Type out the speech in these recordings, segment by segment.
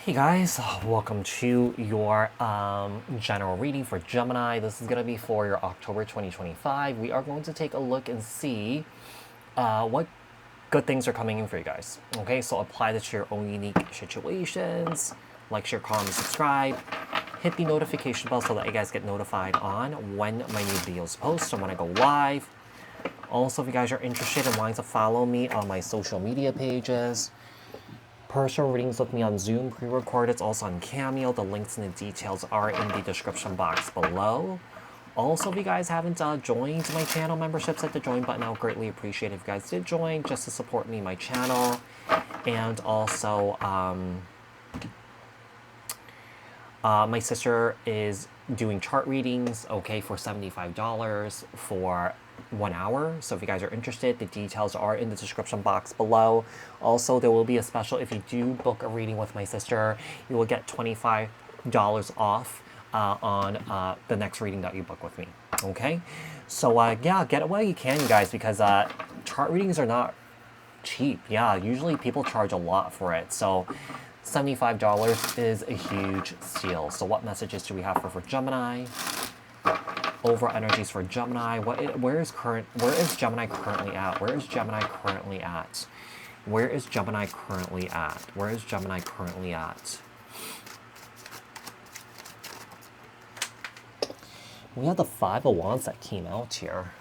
Hey guys, welcome to your general reading for Gemini. This is going to be for your October 2025. We are going to take a look and see what good things are coming in for you guys. Okay, so apply this to your own unique situations. Like, share, comment, subscribe. Hit the notification bell so that you guys get notified on when my new videos post and when I go live. Also, if you guys are interested in wanting to follow me on my social media pages, personal readings with me on Zoom, pre-recorded. It's also on Cameo. The links and the details are in the description box below. Also, if you guys haven't joined my channel memberships, hit the join button. I would greatly appreciate it if you guys did join, just to support me, my channel. And also, my sister is doing chart readings, okay, for $75 for 1 hour. So if you guys are interested, the details are in the description box below. Also, there will be a special if you do book a reading with my sister, you will get $25 off on the next reading that you book with me. Okay, so yeah, get it while you can, you guys, because chart readings are not cheap. Yeah, usually people charge a lot for it. So $75 is a huge steal. So what messages do we have for Gemini? Overall energies for Gemini. Where is Gemini currently at? Where is Gemini currently at? Where is Gemini currently at? Where is Gemini currently at? We have the Five of Wands that came out here.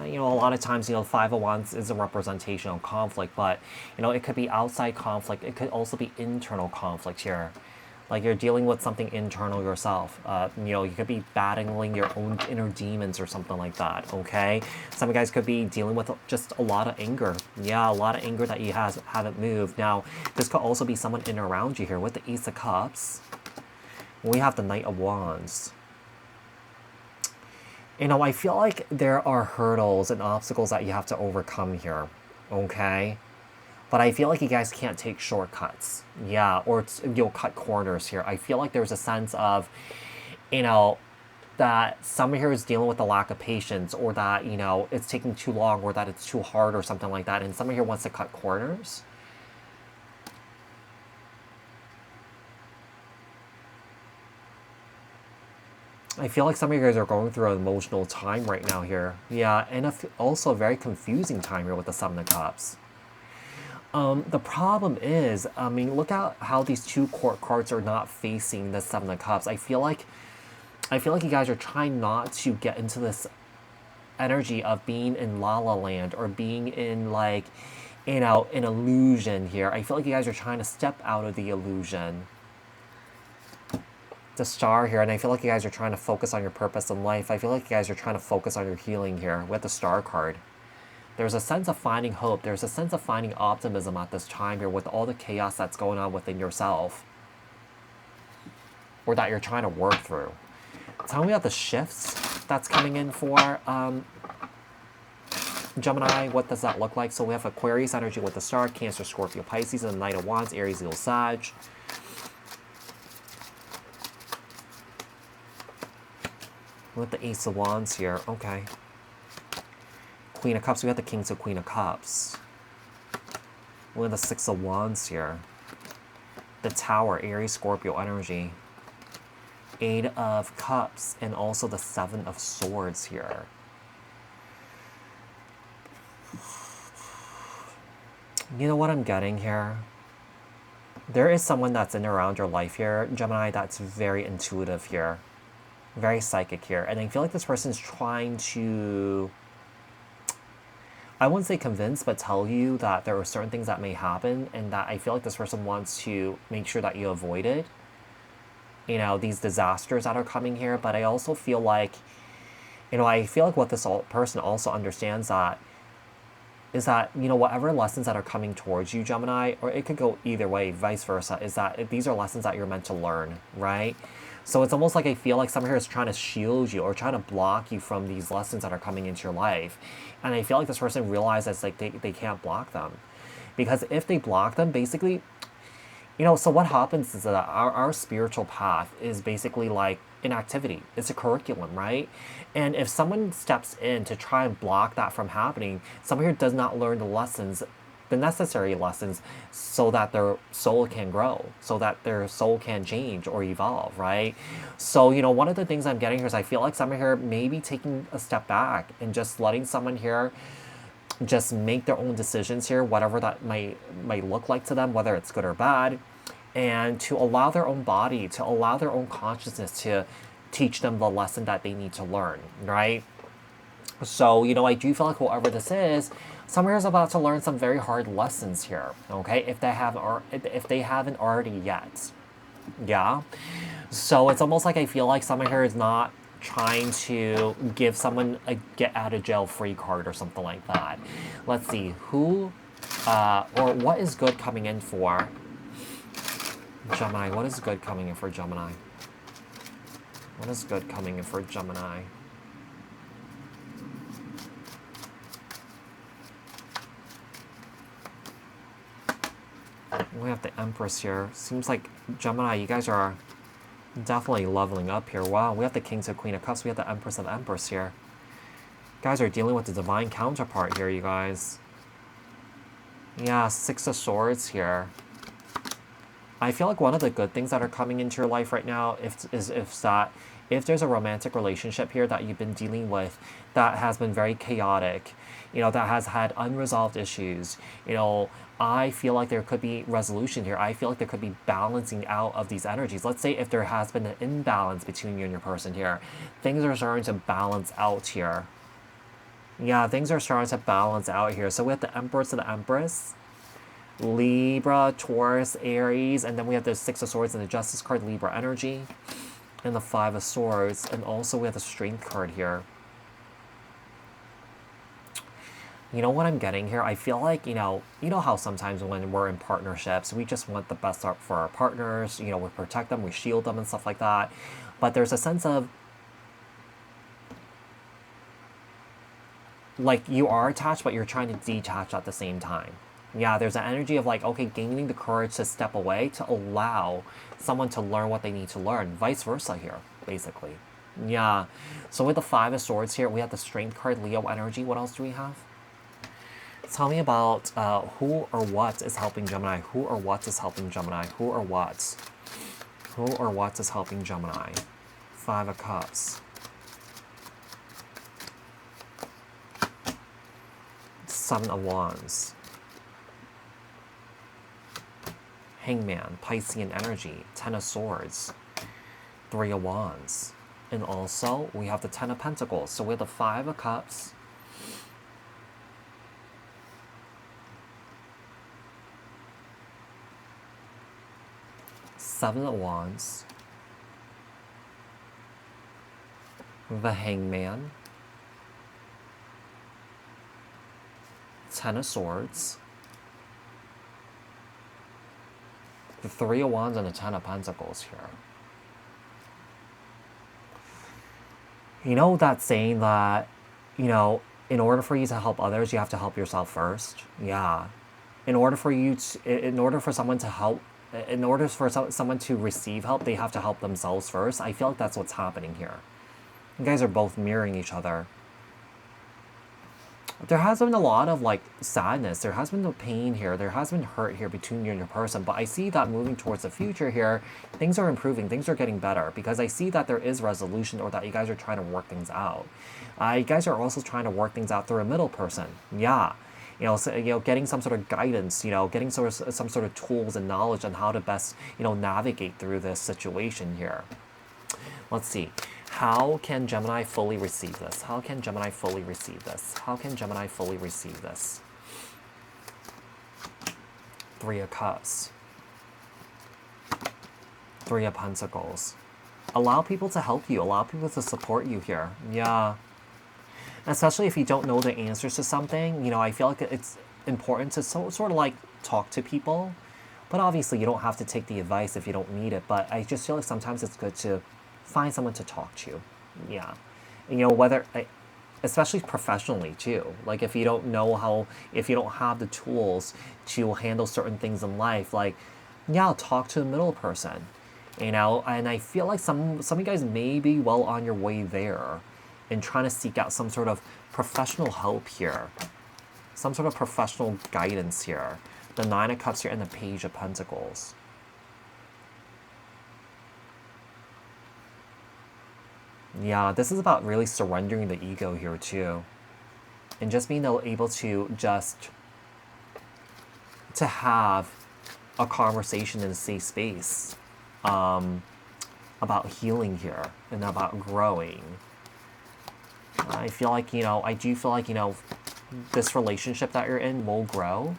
You know, a lot of times, you know, Five of Wands is a representation of conflict, but, you know, it could be outside conflict. It could also be internal conflict here. Like, you're dealing with something internal yourself. You know, you could be battling your own inner demons or something like that, okay? Some of you guys could be dealing with just a lot of anger. Yeah, a lot of anger that you haven't moved. Now, this could also be someone in and around you here with the Ace of Cups. We have the Knight of Wands. You know, I feel like there are hurdles and obstacles that you have to overcome here, okay? But I feel like you guys can't take shortcuts. Yeah, or you'll cut corners here. I feel like there's a sense of, you know, that someone here is dealing with a lack of patience, or that, you know, it's taking too long, or that it's too hard or something like that, and someone here wants to cut corners. I feel like some of you guys are going through an emotional time right now here. Yeah, and also a very confusing time here with the Seven of Cups. The problem is, I mean, look at how these two court cards are not facing the Seven of Cups. I feel like you guys are trying not to get into this energy of being in La La Land, or being in, like, you know, an illusion here. I feel like you guys are trying to step out of the illusion. The Star here, and I feel like you guys are trying to focus on your purpose in life. I feel like you guys are trying to focus on your healing here with the Star card. There's a sense of finding hope. There's a sense of finding optimism at this time here with all the chaos that's going on within yourself, or that you're trying to work through. Tell me about the shifts that's coming in for Gemini. What does that look like? So we have Aquarius energy with the Star, Cancer, Scorpio, Pisces, and the Knight of Wands, Aries, Leo, Sag. With the Ace of Wands here, okay. Queen of Cups, we got the King to Queen of Cups. We have the Six of Wands here. The Tower, Aries, Scorpio energy. Eight of Cups, and also the Seven of Swords here. You know what I'm getting here? There is someone that's in and around your life here, Gemini, that's very intuitive here. Very psychic here. And I feel like this person's trying to, I wouldn't say convince, but tell you that there are certain things that may happen, and that I feel like this person wants to make sure that you avoid it. You know, these disasters that are coming here. But I also feel like, you know, I feel like what this person also understands that is that, you know, whatever lessons that are coming towards you, Gemini, or it could go either way, vice versa, is that these are lessons that you're meant to learn, right? So it's almost like I feel like someone here is trying to shield you, or trying to block you from these lessons that are coming into your life. And I feel like this person realizes, like, they can't block them. Because if they block them, basically, you know, so what happens is that our spiritual path is basically like an activity. It's a curriculum, right? And if someone steps in to try and block that from happening, someone here does not learn the lessons the necessary lessons so that their soul can grow, so that their soul can change or evolve, right? So, you know, one of the things I'm getting here is I feel like someone here may be taking a step back and just letting someone here just make their own decisions here, whatever that might look like to them, whether it's good or bad, and to allow their own body, to allow their own consciousness to teach them the lesson that they need to learn, right? So, you know, I do feel like whoever this is, someone is about to learn some very hard lessons here, okay? If they haven't already yet, yeah. So it's almost like I feel like someone here is not trying to give someone a get out of jail free card or something like that. Let's see who or what is good coming in for Gemini. What is good coming in for Gemini? What is good coming in for Gemini? We have the Empress here. Seems like Gemini, you guys are definitely leveling up here. Wow, we have the Kings of Queen of Cups. We have the Empress of Empress here. You guys are dealing with the divine counterpart here, you guys. Yeah, Six of Swords here. I feel like one of the good things that are coming into your life right now if there's a romantic relationship here that you've been dealing with that has been very chaotic, you know, that has had unresolved issues, you know, I feel like there could be resolution here. I feel like there could be balancing out of these energies. Let's say if there has been an imbalance between you and your person here, things are starting to balance out here. Yeah, things are starting to balance out here. So we have the Empress and the Empress, Libra, Taurus, Aries, and then we have the Six of Swords and the Justice card, Libra energy, and the Five of Swords, and also we have the Strength card here. You know what I'm getting here? I feel like, you know how sometimes when we're in partnerships, we just want the best for our partners, you know, we protect them, we shield them and stuff like that. But there's a sense of, like, you are attached, but you're trying to detach at the same time. Yeah, there's an energy of like, okay, gaining the courage to step away to allow someone to learn what they need to learn. Vice versa here, basically. Yeah. So with the Five of Swords here, we have the Strength card, Leo energy. What else do we have? Tell me about who or what is helping Gemini. Who or what is helping Gemini? Who or what? Who or what is helping Gemini? Five of Cups. Seven of Wands. Hangman, Piscean energy. Ten of Swords. Three of Wands. And also, we have the Ten of Pentacles. So we have the Five of Cups. Seven of Wands. The Hangman. Ten of Swords. The Three of Wands and the Ten of Pentacles here. You know that saying that, you know, in order for you to help others, you have to help yourself first? Yeah. In order for someone to receive help, they have to help themselves first. I feel like that's what's happening here. You guys are both mirroring each other. There has been a lot of like sadness. There has been no pain here. There has been hurt here between you and your person. But I see that moving towards the future here, things are improving. Things are getting better because I see that there is resolution, or that you guys are trying to work things out. You guys are also trying to work things out through a middle person. Yeah. Getting some sort of guidance, getting some sort of tools and knowledge on how to best, navigate through this situation here. Let's see. How can Gemini fully receive this? How can Gemini fully receive this? How can Gemini fully receive this? Three of Cups. Three of Pentacles. Allow people to help you. Allow people to support you here. Yeah. Especially if you don't know the answers to something, I feel like it's important to sort of like talk to people. But obviously you don't have to take the advice if you don't need it. But I just feel like sometimes it's good to find someone to talk to. Yeah. Especially professionally too. Like if you don't have the tools to handle certain things in life, like, yeah, talk to a middle person, and I feel like some of you guys may be well on your way there and trying to seek out some sort of professional help here. some sort of professional guidance here. The Nine of Cups here and the Page of Pentacles. Yeah, this is about really surrendering the ego here too. And just being able to to have a conversation in a safe space about healing here and about growing. I feel like, I do feel like, this relationship that you're in will grow.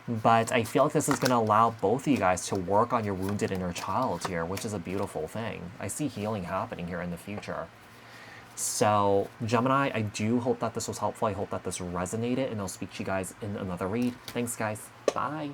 But I feel like this is going to allow both of you guys to work on your wounded inner child here, which is a beautiful thing. I see healing happening here in the future. So, Gemini, I do hope that this was helpful. I hope that this resonated, and I'll speak to you guys in another read. Thanks, guys. Bye.